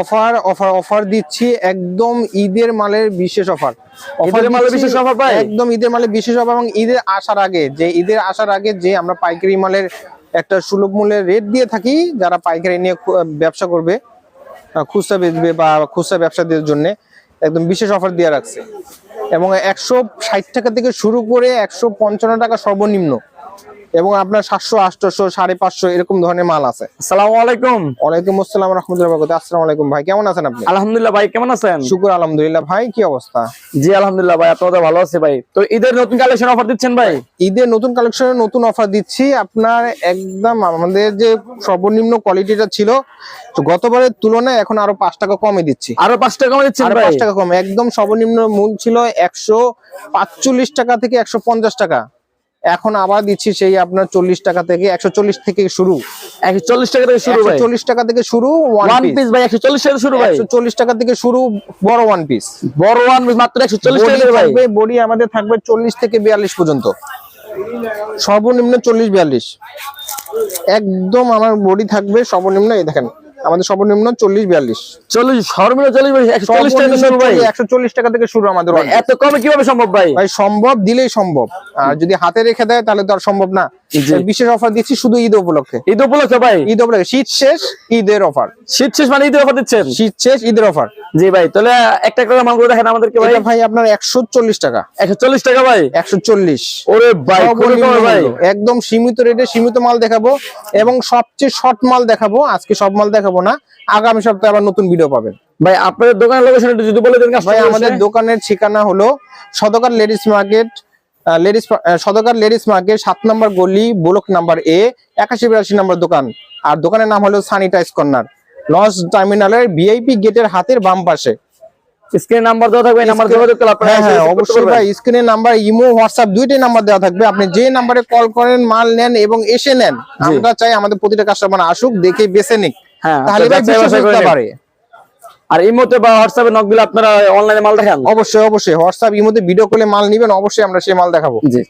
Offer offer offer দিচ্ছি একদম ঈদের মালের বিশেষ অফার। ঈদের মালের বিশেষ অফার ভাই? একদম ঈদের মালের বিশেষ অফার, এবং ঈদের আসার আগে যে আমরা পাইকারি মালের একটা সুলভ মূল্যের রেট দিয়ে থাকি, যারা পাইকারি নিয়ে ব্যবসা করবে, খুচরা বেচবে বা খুচরা ব্যবসাদের জন্য একদম বিশেষ অফার দিয়ে রাখছে। এবং 160 টাকা থেকে শুরু করে 155 টাকা সর্বনিম্ন, এবং আপনার 700, 800, 550 এরকম ধরনের মাল আছে। আসসালামু আলাইকুম। ওয়ালাইকুম আসসালাম রাহমাতুল্লাহি ওয়া বারাকাতুহু। আসসালামু আলাইকুম ভাই, কেমন আছেন আপনি? আলহামদুলিল্লাহ ভাই, কেমন আছেন? শুকর আলহামদুলিল্লাহ। ভাই কি অবস্থা? জি আলহামদুলিল্লাহ ভাই, আপনাদের ভালো আছে ভাই। তো ঈদের নতুন কালেকশন অফার দিচ্ছেন ভাই? ঈদের নতুন কালেকশনের নতুন অফার দিচ্ছি আপনার। একদম আমাদের যে সর্বনিম্ন কোয়ালিটিটা ছিল গতবারের তুলনায় এখন আরো 5 টাকা কমে দিচ্ছি। আরো 5 টাকা কমে দিচ্ছেন ভাই? 5 টাকা কমে। একদম সর্বনিম্ন মূল ছিল 145 টাকা থেকে 150 টাকা, এখন আবার দিচ্ছি সেই আপনার 40 টাকা থেকে 140 থেকে শুরু। 140 টাকা থেকে শুরু ভাই? 140 টাকা থেকে শুরু ওয়ান পিস ভাই। 140 টাকা শুরু ভাই? 140 টাকা থেকে শুরু বড় ওয়ান পিস। বড় ওয়ান পিস মাত্র 140 টাকা ভাই? বডি আমাদের থাকবে 40 থেকে 42 পর্যন্ত, সর্বনিম্ন 40-42 একদম আমার বডি থাকবে সর্বনিম্ন। এই দেখেন আমাদের সর্বনিম্ন 40-42। 40 সর্বনিম্ন 40 ভাই? 140 টাকা শুরু ভাই? 140 টাকা থেকে শুরু আমাদের। এত কমে কিভাবে সম্ভব ভাই? ভাই সম্ভব, দিলেই সম্ভব, আর যদি হাতে রেখে দেয় তাহলে তো আর সম্ভব না। বিশেষ অফার দিচ্ছি শুধু ঈদ উপলক্ষে। ঈদ উপলক্ষে ভাই? ঈদ উপলক্ষে, শীত শেষ ঈদের অফার। শীত শেষ মানে ঈদের অফার দিচ্ছেন? শীত শেষ ঈদের অফার। জি ভাই, তাহলে একটা করে মালগুলো দেখেন আমাদেরকে ভাই। এটা ভাই আপনার 140 টাকা। 140 টাকা ভাই? 140। ওরে ভাই খুবই কম ভাই। একদম সীমিত রেটে সীমিত মাল দেখাবো, এবং সবচেয়ে শর্ট মাল দেখাবো। আজকে সব মাল দেখাবো না, আগামী সপ্তাহে আবার নতুন ভিডিও পাবেন। ভাই আপনাদের দোকানের লোকেশন একটু যদি বলে দেন। ভাই আমাদের দোকানের ঠিকানা হলো সদকার লেডিস মার্কেট, সদকার লেডিস মার্কেট 7 নম্বর গলি, ব্লক নাম্বার A, 81-82 নম্বর দোকান। আর দোকানের নাম হলো সানিটাইজ কর্নার, লঞ্চ টার্মিনালের ভিআইপি গেটের হাতের বাম পাশে। স্ক্রিনে নাম্বার দেওয়া থাকবে, নাম্বার যোগাযোগ করলে আপনারা। হ্যাঁ অবশ্যই ভাই, স্ক্রিনে নাম্বার, ইমো, হোয়াটসঅ্যাপ দুইটাই নাম্বার দেওয়া থাকবে। আপনি যে নাম্বারে কল করেন, মাল নেন এবং এসে নেন। আমরা চাই আমাদের প্রতিটা কাস্টমার আসুক, দেখে বেছে নিক, তাহলে ভাই বিশ্বাস করতে পারে। আর ইমোতে বা হোয়াটসঅ্যাপে নক দিলে আপনারা অনলাইনে মাল দেখান? অবশ্যই অবশ্যই, হোয়াটসঅ্যাপ ইমোতে ভিডিও কলে মাল নেবেন, অবশ্যই আমরা সেই মাল দেখাবো। জি।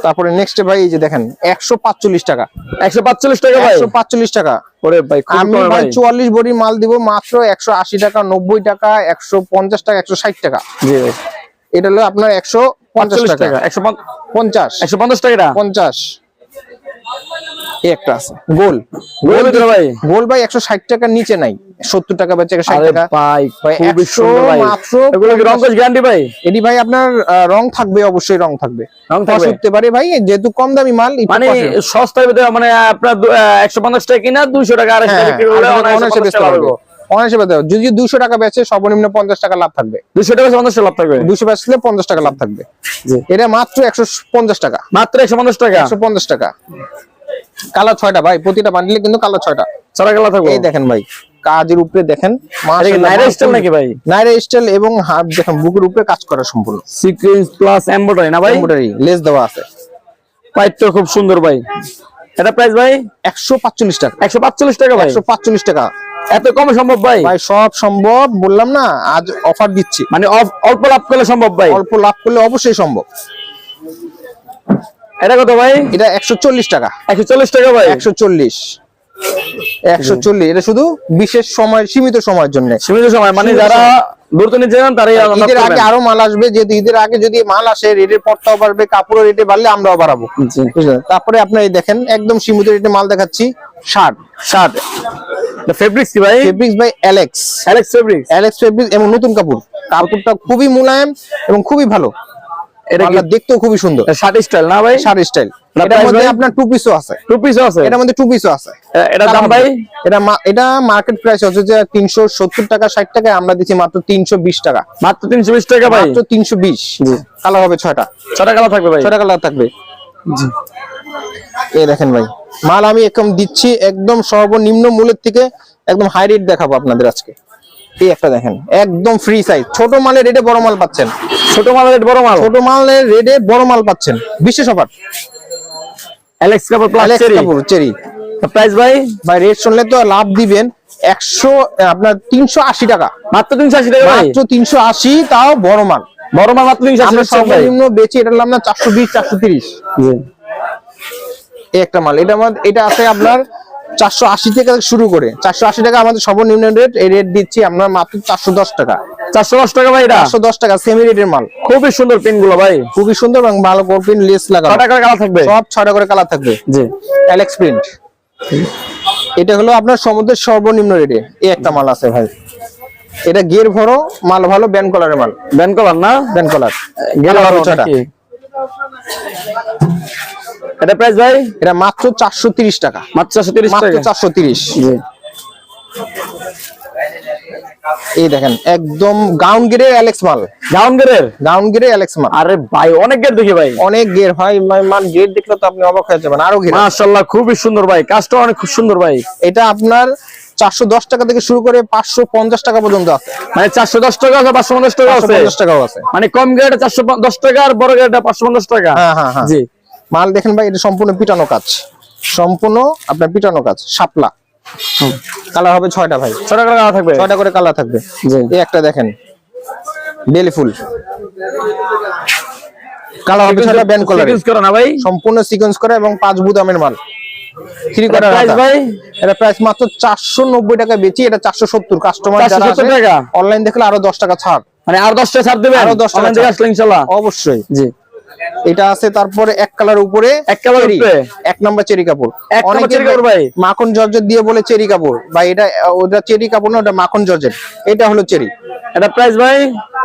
তারপরে নেক্সট ভাই এই যে দেখেন 145 টাকা। 145 টাকা ভাই? 145 টাকা। ওরে ভাই আমি ভাই 44 বডি মাল দিব মাত্র 180 টাকা, 90 টাকা, 150 টাকা, 160 টাকা। জি ভাই। এটা হলো আপনার 150 টাকা। 150 টাকা? 50 একটা আছে গোল। ভাই গোল ভাই 160 টাকার নিচে নাই, 70 টাকা বা 60 টাকা ভাই। খুবই সুন্দর ভাই। মাত্র এগুলো কি রং কোশ গ্যারান্টি ভাই? এডি ভাই আপনার রং থাকবে, অবশ্যই রং থাকবে। রং থাকতে পারে ভাই, যেহেতু কম দামি মাল, মানে সস্তার ভিতরে, মানে আপনার 150 টাকা কিনা 200 টাকা 250 টাকা বিক্রি করলে অনায়াসে বেচতে পারবো। যদি 200 টাকা বেচে সর্বনিম্ন 50 টাকা লাভ থাকবে। 200 টাকা 50 টাকা লাভ থাকবে? 200 বেচলে 50 টাকা লাভ থাকবে। এটা মাত্র 150 টাকা। মাত্র 150 টাকা? 150 টাকা। কালার 6টা ভাই, প্রতিটা বান্ডিলে কিন্তু কালার 6টা। 6টা কালার থাকবে। এই দেখেন ভাই, কাজের উপরে দেখেন নাইরা স্টাইল নাকি ভাই? নাইরা স্টাইল, এবং দেখেন বুকের উপরে কাজ করা সম্পূর্ণ সিকোয়েন্স প্লাস এমব্রয়ডারি না ভাই? এমব্রয়ডারি, লেস দেওয়া আছে। পাইপটা খুব সুন্দর ভাই। এটা প্রাইস ভাই? 145 টাকা। 145 টাকা ভাই? 145 টাকা। এত কমে সম্ভব ভাই? ভাই সব সম্ভব, বললাম না আজ অফার দিচ্ছি। মানে অল্প লাভ করলে সম্ভব ভাই? অল্প লাভ করলে অবশ্যই সম্ভব। এটা কত ভাই? এটা 140 টাকা। 140 টাকা ভাই? 140। এটা শুধু বিশেষ সময়, সীমিত সময়ের জন্য। সীমিত সময় মানে যারা দ্রুত নিতে চান তারাই। ঈদের আগে আরো মাল আসবে, যেহেতু ঈদের আগে যদি মাল আসে রেটের পড়তাও বাড়বে, কাপড়ের রেটে বাড়লে আমরাও বাড়াবো। তারপরে আপনি দেখেন একদম সীমিত রেটে মাল দেখাচ্ছি। শার্ট ফেব্রিক্স কি ভাই? ফেব্রিক্স ভাই অ্যালেক্স ফেব্রিক্স, এবং নতুন কাপড়টা খুবই মোলায়েম এবং খুবই ভালো। এটা দেখতেও খুবই সুন্দর। শার্ট স্টাইল না ভাই? Shirt style. এটার মধ্যে আপনার টু পিসও আছে। এটার মধ্যে টু পিসও আছে। এটার দাম ভাই? এটা মার্কেট প্রাইস হচ্ছে যে 370 টাকা, 60 টাকা, আমরা দিচ্ছি মাত্র 320 টাকা। মাত্র 320 টাকা ভাই? মাত্র 320। কালার হবে 6টা। 6টা কালার থাকবে ভাই? 6টা কালার থাকবে। জি। এই দেখেন ভাই, মাল আমি একদম দিচ্ছি একদম সর্বনিম্ন মূল্যের থেকে একদম হাই রেট দেখাবো আপনাদের আজকে। এই একটা দেখেন একদম ফ্রি সাইজ, ছোট মালের রেটে বড় মাল পাচ্ছেন। ছোট মালের রেটে বড় মাল পাচ্ছেন, বিশেষ অফার। অ্যালেক্স কাপড় প্লাস চেরি। প্রাইস ভাই? রেট শুনলে তো লাভ দিবেন। আপনার 380 টাকা। মাত্র 380 টাকা? মাত্র 380, তাও বড় মাল। মাত্র 380 টাকা। সর্বনিম্ন বেচি এটা নাম না 420, 430। এই একটা মাল, এটা আছে আপনার 480 টাকা থেকে শুরু করে 480 টাকা আমাদের সর্বনিম্ন রেট। এই রেট দিচ্ছি আমরা মাত্র 410 টাকা। 410 টাকা ভাই, এটা 410 টাকা সেমি রেটের মাল। খুবই সুন্দর পিন গুলো ভাই, খুবই সুন্দর এবং ভালো গোল্ড লেস লাগানো। 6 টাকা কালার থাকবে, সব 6টা করে কালার থাকবে। জি অ্যালেক্স প্রিন্ট। এটা হলো আপনার সমুদ্রের সর্বনিম্ন রেটে এই একটা মাল আছে ভাই। এটা গিয়ার ভরো মাল, ভালো ব্যান্ড কলারের মাল। ব্যান্ড কলার না, ব্যান্ড কলার গেল এটা প্রাইস ভাই? এটা মাত্র 430 টাকা। মাত্র 430 মাত্র টাকা। 430। জি এই দেখেন একদম গাউন গিয়ারের অ্যালেক্স মাল। গাউন গেরের, গাউন গিয়ারের অ্যালেক্স মাল। আরে ভাই অনেক গের দেখি ভাই, অনেক গিয়ার ভাই, মাল গিয়ার দেখলে তো আপনি অবাক হয়ে যাবেন। আরো গিয়ার মাশাআল্লাহ খুবই সুন্দর ভাই, কাজটা অনেক খুব সুন্দর ভাই। এটা আপনার 410 টাকা থেকে শুরু করে 550 টাকা পর্যন্ত আছে। মানে 410 টাকা আছে, 550 টাকা আছে, 550 টাকাও আছে। মানে কম গেরটা 410 টাকা আর বড় গেরটা 550 টাকা। হ্যাঁ হ্যাঁ হ্যাঁ। জি মাল দেখেন ভাই, এটা সম্পূর্ণ পিটানো কাজ, সম্পূর্ণ আপনার পিটানো কাজ, শাপলা। কালার হবে 6টা ভাই, 6 টাকা কালার থাকবে, 6টা করে কালার থাকবে। জি এই একটা দেখেন বেলি ফুল, কালার হবে 6টা ব্যান্ড কলার, সিকোয়েন্স করা না ভাই, সম্পূর্ণ সিকোয়েন্স করা এবং 5 বুদামের মাল। ফ্রি এটা করা প্রাইস ভাই? এটা প্রাইস মাত্র 490 টাকা বেচি, এটা 470। কাস্টমার যারা 470 টাকা, অনলাইন দেখলে আরো 10 টাকা ছাড়, মানে আর 10 টাকা ছাড় দিবেন আরো 10 টাকা অনলাইন থেকে আসলে ইনশাআল্লাহ। অবশ্যই। জি এটা আছে। তারপরে এক কালার উপরে, এক কালার উপরে, এক নাম্বার চেরি কাপড়। এক নাম্বার চেরি কাপড় ভাই, মাখন জর্জেট দিয়ে বলে চেরি কাপড় ভাই, এটা ওটা চেরি কাপড় না, ওটা মাখন জর্জেট, এটা হলো চেরি। এটা প্রাইস ভাই?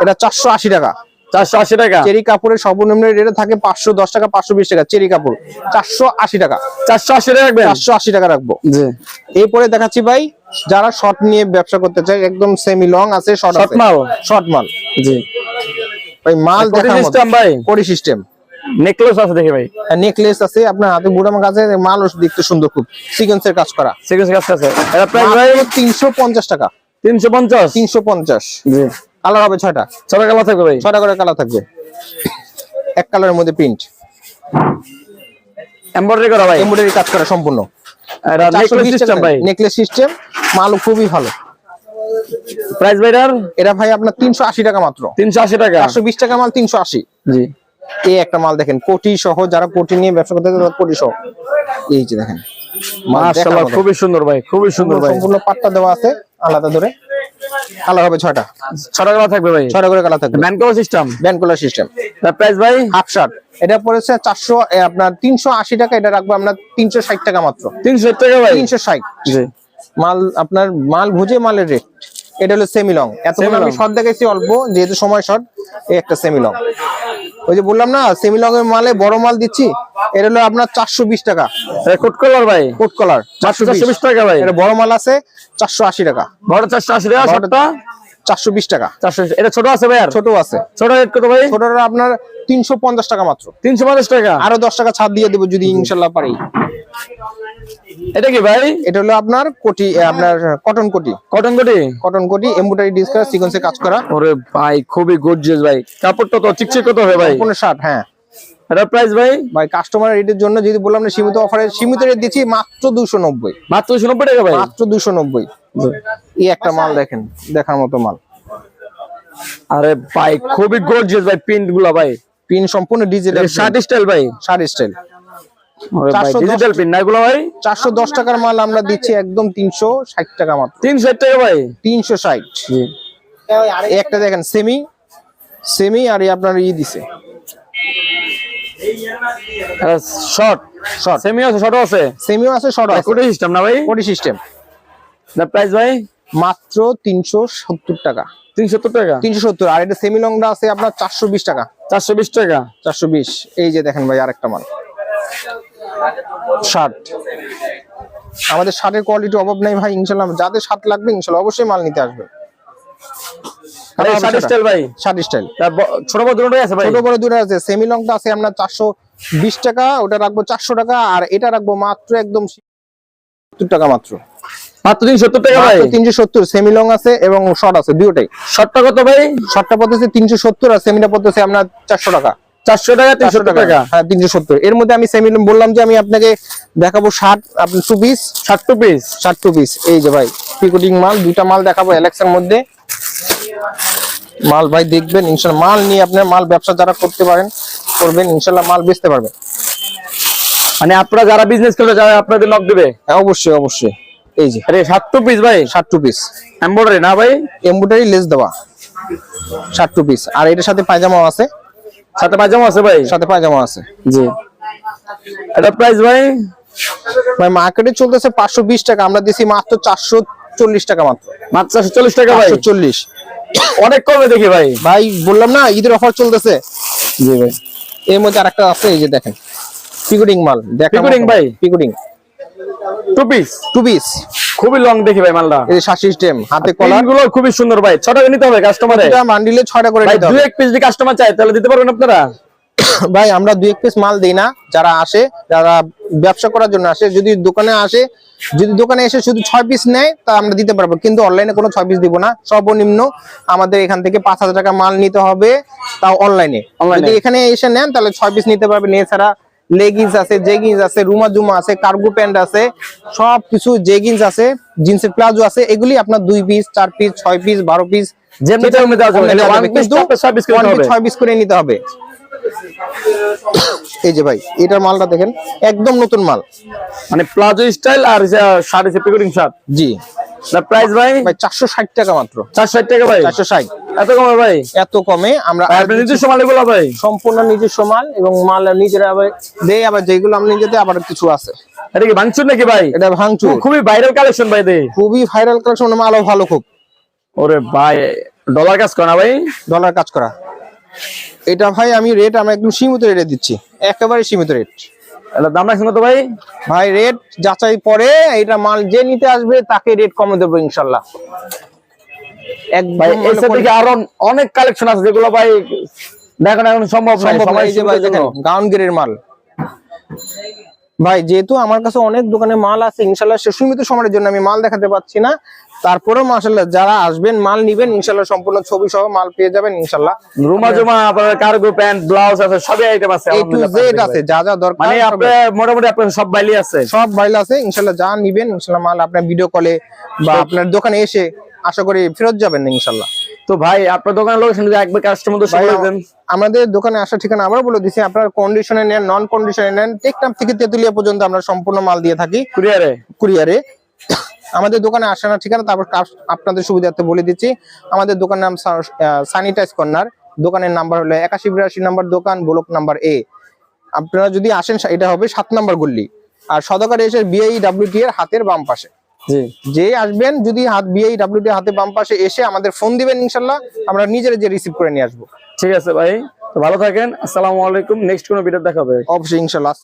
এটা 480 টাকা। 480 টাকা। চেরি কাপড়ের সর্বনিম্ন রেট থাকে 510 টাকা, 520 টাকা। চেরি কাপড় 480 টাকা। 480 টাকা রাখবেন? 480 টাকা রাখবো। জি এরপরে দেখাচ্ছি ভাই, যারা শর্ট নিয়ে ব্যবসা করতে চায়, একদম সেমি লং আছে, শর্ট আছে, মাল, শর্ট মাল। জি ভাই মাল দেখার মতো সিস্টেম ভাই, কোডি সিস্টেম। নেকলেস আছে দেখি ভাই, নেকলেস আছে আপনার হাতে, বুড়াম কাছে মাল দেখতে সুন্দর, খুব সিকোয়েন্সের কাজ করা। সিকোয়েন্স কাজ আছে। এটা প্রাইস ভাই? 350 টাকা। 350? 350। জি কালার হবে 6টা, 6টা কালার থাকবে ভাই, 6টা করে কালার থাকবে। এক কালারের মধ্যে প্রিন্ট এমব্রয়ডারি করা ভাই, এমব্রয়ডারি কাজ করা সম্পূর্ণ। এটা নেকলেস সিস্টেম ভাই, নেকলেস সিস্টেম, মাল খুবই ভালো। প্রাইস ভাই এটা ভাই আপনার 380 টাকা মাত্র। 380 টাকা। 420 টাকা মাল 380। জি এই একটা মাল দেখেন, কোটি সহ, যারা কোটি নিয়ে ব্যবসা করতে চায় কোটি সহ। এই যে দেখেন মাশাআল্লাহ খুবই সুন্দর ভাই, খুবই সুন্দর ভাই, সম্পূর্ণ পাট্টা দেওয়া আছে আলাদা ধরে। কালার হবে 6টা, 6টা কালার থাকবে ভাই, 6টা করে কালার থাকবে। Band cover system, band collar system. তার প্রাইস ভাই? হাফ শার্ট এটা পড়েছে 400, আপনার 380 টাকা। এটা রাখবো আমরা 360 টাকা মাত্র। 360 টাকা ভাই? 360। জি মাল আপনার মাল বুঝে মালের রেট। এটা হলো সেমি লং। এতক্ষণ আমি শর্ট দেখাইছি অল্প, যেহেতু সময় শর্ট। এই একটা সেমি লং, ওই যে বললাম না সেমি লং এর মালে বড় মাল দিচ্ছি। এটা হলো আপনার 420 টাকা। এটা কোট কলার ভাই, কোট কলার 420 টাকা ভাই। এটা বড় মাল আছে 480 টাকা। বড় 480 টাকা, ছোটটা 420 টাকা। 420। এটা ছোট আছে ভাই? আর ছোট আছে। ছোট রেট কত ভাই? ছোটটা আপনার 350 টাকা মাত্র। 350 টাকা। আরো 10 টাকা ছাড় দিয়ে দেবো যদি ইনশাআল্লাহ পারি। এটা কি ভাই? এটা হলো আপনার কোটি, আপনার কটন কোটি। কটন কোটি? কটন কোটি, এমব্রয়ডারি ডিস করা, সিকোয়েন্সে কাজ করা। ওরে ভাই খুবই গর্জিয়াস ভাই, কাপড়টা তো চিকচিক কত হবে ভাই? সম্পূর্ণ শার্ট। হ্যাঁ এটা প্রাইস ভাই? ভাই কাস্টমার রেটের জন্য যদি বললাম না, সীমিত অফারে সীমিত রেট দিচ্ছি মাত্র 290। মাত্র 290 টাকা ভাই? মাত্র 290। এই একটা মাল দেখেন, দেখার মতো মাল। আরে ভাই খুবই গর্জিয়াস ভাই, প্রিন্ট গুলা ভাই, পিন সম্পূর্ণ ডিজিটাল শার্ট স্টাইল ভাই, শার্ট স্টাইল। ওরে ভাই 410 ডিজিটাল প্রিন্ট না এগুলো ভাই? 410 টাকার মাল আমরা দিচ্ছি একদম 360 টাকা মাত্র। 360 টাকা ভাই? 360। জি এই একটা দেখেন সেমি, সেমি আর আপনার দিছে শর্ট, শর্ট। সেমি আছে, শর্ট আছে, সেমিও আছে, শর্ট আছে। কোটি সিস্টেম না ভাই? কোটি সিস্টেম। দা প্রাইস ভাই? মাত্র 370 টাকা। 370 টাকা? 370। আর এটা সেমি লংটা আছে আপনার 420 টাকা। 420 টাকা। 420। এই যে দেখেন ভাই আরেকটা মাল, শার্ট। আমাদের শার্টের কোয়ালিটি অভাব নাই ভাই, ইনশাআল্লাহ যাদের শার্ট লাগবে ইনশাআল্লাহ অবশ্যই মাল নিতে আসবে। আরে শার্ট স্টাইল ভাই? Shirt style. ছোট বড় দুটোই আছে ভাই? ছোট বড় দুটো আছে। সেমি লংটা আছে আপনার 420 টাকা, ওটা রাখবো 400 টাকা। আর এটা রাখবো মাত্র একদম 70 টাকা মাত্র। মাত্র 370 টাকা ভাই? 370। সেমি লং আছে এবং শর্ট আছে দুটোই। শর্টটা কত ভাই? শর্টটা পড়তেছে 370 আর সেমিটা পড়তেছে আপনার 400 টাকা। 400 টাকা, 370 টাকা। হ্যাঁ 370। এর মধ্যে আমি সেমি বললাম যে আমি আপনাকে দেখাবো শার্ট, আপনি 2 পিস, 60 পিস, 2 পিস। এই যে ভাই পিকোটিং মাল, দুইটা মাল দেখাবো অ্যালেক্সের মধ্যে। মাল ভাই দেখবেন ইনশাআল্লাহ, মাল নিয়ে আপনার মাল ব্যবসা যারা করতে পারেন করবেন ইনশাআল্লাহ, মাল বেচতে পারবেন। মানে আপনারা যারা বিজনেস করতে যাবে আপনাদের নক দিবে। হ্যাঁ, অবশ্যই অবশ্যই। এই যে আরে 7 পিস ভাই, 7 পিস এমব্রয়ডারি না ভাই? এমব্রয়ডারি লেস দেওয়া 7 পিস। আর এটার সাথে পায়জামা আছে, সাথে পায়জামা আছে ভাই? সাথে পায়জামা আছে। জি। এটা প্রাইস ভাই? ভাই মার্কেটে চলতেছে 520 টাকা, আমরা দিছি মাত্র 440 টাকা মাত্র। মাত্র 440 টাকা ভাই? 440। অনেক কমে দেখি ভাই। ভাই বললাম না ঈদের অফার চলতেছে। জি ভাই। এর মধ্যে আরেকটা আছে, এই যে দেখেন পিকুডিং মাল। পিকুডিং ভাই? পিকুডিং 2 পিস। 2 পিস খুবই লং দেখি ভাই মালটা। এই যে 60 সিস্টেম, হাতে কলার গুলো খুবই সুন্দর ভাই। 6 টাকা নিতে হবে কাস্টমারে? এটা মান্ডিলে 6টা করে ভাই নিতে 2 হবে। 1 পিস যদি কাস্টমার চায় তাহলে দিতে পারবেন আপনারা? ভাই আমরা 2-1 পিস মাল দেই না, যারা আসে, যারা ব্যবসা করার জন্য আসে, যদি দোকানে আসে, যদি দোকানে এসে শুধু 6 পিস নেয় তা আমরা দিতে পারবো, কিন্তু অনলাইনে কোনো 6 পিস দিব না। সর্বনিম্ন আমাদের এখান থেকে 5000 টাকা মাল নিতে হবে, তাও অনলাইনে। যদি এখানে এসে নেন তাহলে 6 পিস নিতে পারবেন। এছাড়া লেগিংস আছে, জেগিংস আছে, রুমা জুমা আছে, কার্গো প্যান্ট আছে, সবকিছু, জেগিংস আছে, জিন্সের প্লাজো আছে, এগুলি আপনার 2 পিস 4 পিস 6 পিস 12 পিস যেমনি তেমনি দেওয়া যাবে। এটা 1 পিস টপে 6 পিস করে হবে। 6 পিস করে নিতে হবে। এই যে ভাই এটার মালটা দেখেন, একদম নতুন মাল, মানে প্লাজো স্টাইল আর শার্ট আছে পিকুডিং শার্ট। জি। না প্রাইস ভাই? ভাই 460 টাকা মাত্র। 460 টাকা ভাই? 460। এত কমে ভাই? এত কমে আমরা আপনাদের নিজস্ব মাল এগুলো ভাই? সম্পূর্ণ নিজস্ব মাল, এবং মাল নিজেরা আবার দেই, আবার যেগুলো আমরা নিজেদের আবার কিছু আছে। এটা কি ভাঙচুর নাকি ভাই? এটা ভাঙচুর। খুবই ভাইরাল কালেকশন ভাই দে। খুবই ভাইরাল কালেকশন, মালও ভালো খুব। ওরে ভাই ডলার কাজ করা ভাই? ডলার কাজ করা। এটা ভাই আমি একদম সীমিত রেটে দিচ্ছি, একেবারে সীমিত রেট। এটা দাম রাখছেন কত ভাই? ভাই রেট যাচাই পরে, এটা মাল যে নিতে আসবে তাকে রেট কমে দেবো ইনশাল্লাহ। ভাই এর সাথে কি আরো অনেক কালেকশন আছে যেগুলো ভাই দেখানো এখন সম্ভব নয়। এই যে ভাই দেখেন গাউন গেরের মাল। ভাই যেহেতু আমার কাছে অনেক দোকানে মাল আছে, ইনশাল্লাহ সে সীমিত সময়ের জন্য আমি মাল দেখাতে পাচ্ছি না। তারপরেও মাশাআল্লাহ যারা আসবেন মাল নিবেন, ইনশাল্লাহ সম্পূর্ণ ছবি সহ মাল পেয়ে যাবেন ইনশাল্লাহ। রুমা জমা, আপনার কার্গো প্যান্ট, ব্লাউজ আছে, সবই আইটেম আছে। A to Z আছে, যা যা দরকার মানে আপনার মোটামুটি আপনার সব বাইলি আছে, সব বাইল আছে ইনশাল্লাহ। যা নিবেন ইনশাল্লাহ মাল আপনার ভিডিও কলে বা আপনার দোকানে এসে আশা করি ফেরত যাবেন না ইনশাল্লাহ। তো ভাই আপনার দোকানের লোকেশন যদি একবার কাস্টমারদের বলে দেন। আমাদের দোকানে আসার ঠিকানা আবার বলে দিছি, আপনার কন্ডিশনে নেন, নন কন্ডিশনে নেন, টেকনাফ থেকে তেতুলিয়া পর্যন্ত আমরা সম্পূর্ণ মাল দিয়ে থাকি কুরিয়ারে। আমাদের দোকানে আসার ঠিকানা তারপর আপনাদের সুবিধার্থে বলে দিচ্ছি। আমাদের দোকানের নাম সানিটাইজ কর্নার, দোকানের নাম্বার হলো 8182 নম্বর দোকান, ব্লক নাম্বার A। আপনারা যদি আসেন এটা হবে 7 নম্বর গল্লি। আর সদকারে এসে BIWT এর হাতের বাম পাশে যে আসবেন, যদি BIWT হাতে বাম পাশে এসে আমাদের ফোন দিবেন ইনশাল্লাহ, আমরা নিজেরা যে রিসিভ করে নিয়ে আসবো। ঠিক আছে ভাই, তো ভালো থাকেন, আসসালামু আলাইকুম। নেক্সট কোনো ভিডিও দেখাবে অবশ্যই ইনশাল্লাহ।